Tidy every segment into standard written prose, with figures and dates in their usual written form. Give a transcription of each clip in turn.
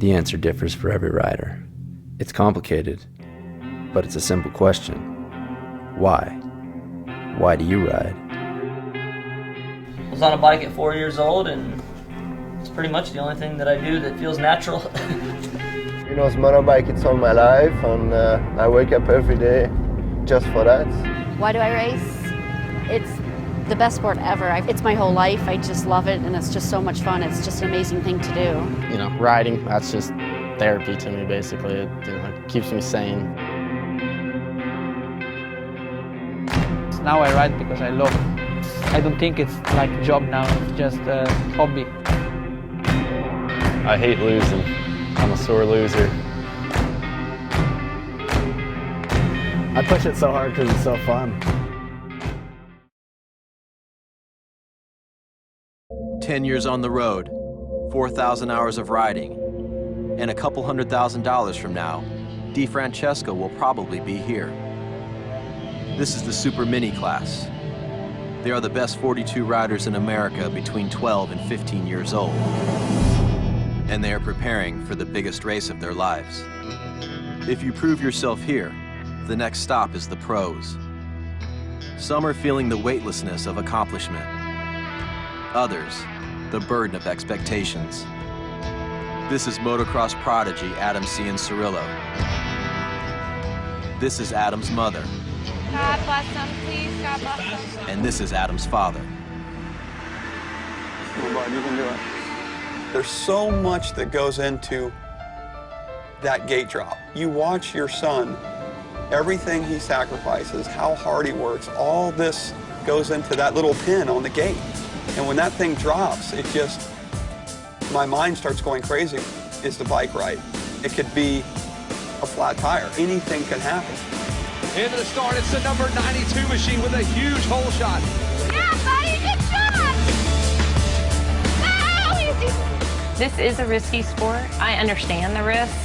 The answer differs for every rider. It's complicated, but it's a simple question. Why? Why do you ride? I was on a bike at 4 years old, and it's pretty much the only thing that I do that feels natural. You know, motorbike, it's all my life, and I wake up every day just for that. Why do I race? It's the best sport ever. It's my whole life. I just love it, and it's just so much fun. It's just an amazing thing to do. You know, riding, that's just therapy to me, basically. It keeps me sane. Now I ride because I love it. I don't think it's like a job now, it's just a hobby. I hate losing. I'm a sore loser. I push it so hard because it's so fun. 10 years on the road, 4,000 hours of riding, and a couple $100,000 from now, DeFrancesco will probably be here. This is the Super Mini class. They are the best 42 riders in America between 12 and 15 years old. And they are preparing for the biggest race of their lives. If you prove yourself here, the next stop is the pros. Some are feeling the weightlessness of accomplishment. Others, the burden of expectations. This is motocross prodigy Adam Cianciarulo. This is Adam's mother. God bless him, please, God bless him. And this is Adam's father. Come on, you can do it. There's so much that goes into that gate drop. You watch your son, everything he sacrifices, how hard he works, all this goes into that little pin on the gate. And when that thing drops, it just, my mind starts going crazy. Is the bike right? It could be a flat tire. Anything can happen. Into the start, it's the number 92 machine with a huge hole shot. Yeah, buddy, good shot! No, easy. This is a risky sport. I understand the risks.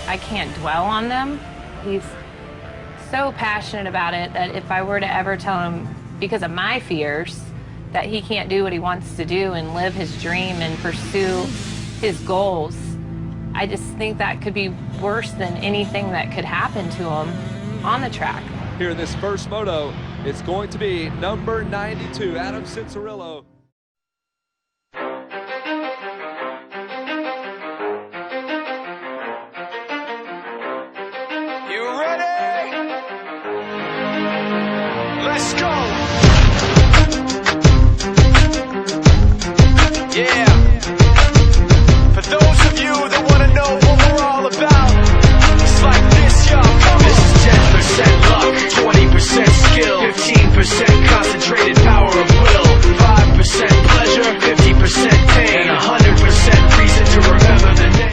I can't dwell on them. He's so passionate about it that if I were to ever tell him, because of my fears, that he can't do what he wants to do and live his dream and pursue his goals, I just think that could be worse than anything that could happen to him on the track. Here in this first moto, it's going to be number 92, Adam Cianciarulo. You ready? Let's go! Yeah. For those of you that want to know what we're all about, it's like this, y'all. This is 10% luck, 20% skill, 15% concentrated power of will, 5% pleasure, 50% pain, and 100% reason to remember the name.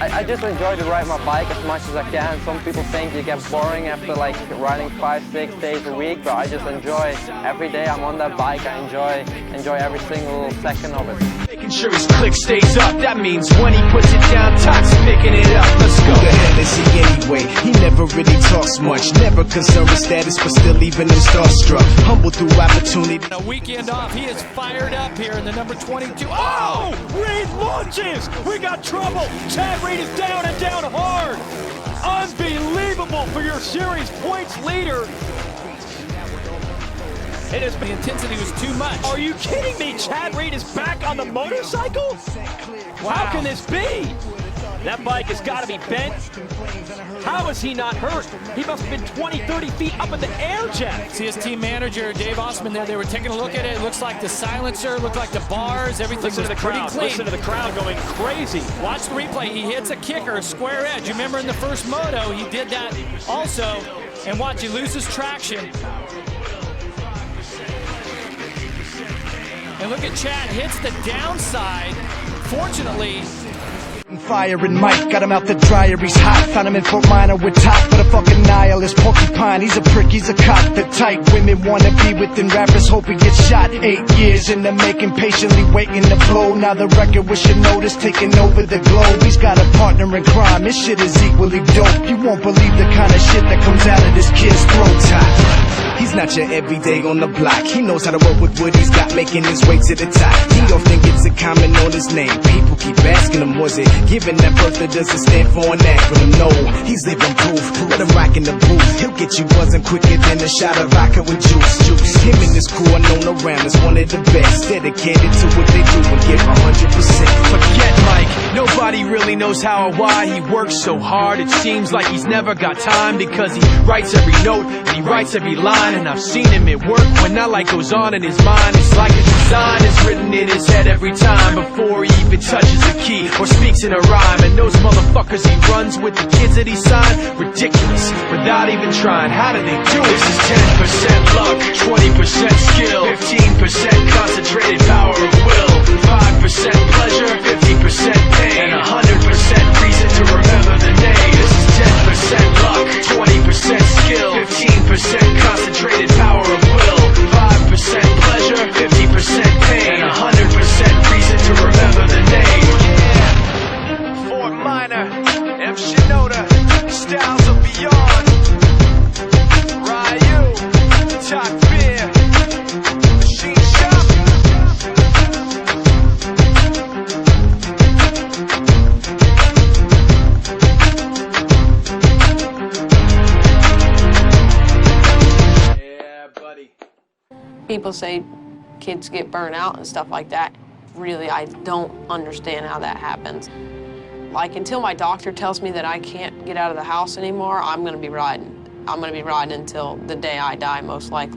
I just enjoy to ride my bike as much as I can. Some people think you get boring after like riding 5-6 days a week, but I just enjoy every day I'm on that bike. I enjoy every single second of it. Making sure his click stays up, that means when he puts it down, Todd's picking it up. Let's go. Who the hell is he anyway? He never really talks much, never concerned with status, but still even him starstruck. Humble through opportunity. A weekend off, he is fired up here in the number 22. Oh! Reed launches! We got trouble! Chad Reed is down and down hard! Unbelievable for your series points leader! The intensity was too much. Are you kidding me? Chad Reed is back on the motorcycle? Wow. How can this be? That bike has got to be bent. How is he not hurt? He must have been 20, 30 feet up in the air, Jeff. See his team manager, Dave Osman, there. They were taking a look at it. It looks like the silencer, looked like the bars, everything was pretty clean. Listen to the crowd going crazy. Watch the replay. He hits a kicker, a square edge. You remember in the first moto, he did that also. And watch, he loses traction. And look at Chad, hits the downside. Fortunately, Fire and Mike, got him out the dryer, he's hot. Found him in Fort Minor with top, but a fucking nihilist porcupine. He's a prick, he's a cop. The type women wanna be within rappers, hope he gets shot. 8 years in the making, patiently waiting to blow. Now the record with your notice taking over the globe. He's got a partner in crime, his shit is equally dope. You won't believe the kind of shit that comes out of this kid's throat. He's not your everyday on the block. He knows how to work with what he's got, making his way to the top. He often gets a comment on his name. People keep asking him, was it given that birth that doesn't stand for an acronym? No, he's living proof. Let him rock in the booth. He'll get you buzzing quicker than a shot of vodka with juice. Him and his crew are known around as one of the best, dedicated to what they do and give 100%. Forget Mike, nobody really knows how or why he works so hard. It seems like he's never got time, because he writes every note and he writes every line. And I've seen him at work when that light goes on in his mind. It's like a design is written in his head every time, before he even touches a key or speaks in a rhyme. And those motherfuckers he runs with, the kids that he signed, ridiculous, without even trying. How do they do it? This is 10% luck, 20% skill, 15% concentrated power of will, 5% pleasure, 50% pain, and 100% reason to remember the name. This is 10% luck, 20% skill, 15% concentrated power of will, 5% pleasure, 50% pain, and 100% reason to remember the name. Yeah. Fort Minor, M. Shinoda, Styles of Beyond, Ryu, Top Beer, Machine Shop. Yeah, buddy. People say kids get burnt out and stuff like that. Really, I don't understand how that happens. Like, until my doctor tells me that I can't get out of the house anymore, I'm gonna be riding. I'm gonna be riding until the day I die, most likely.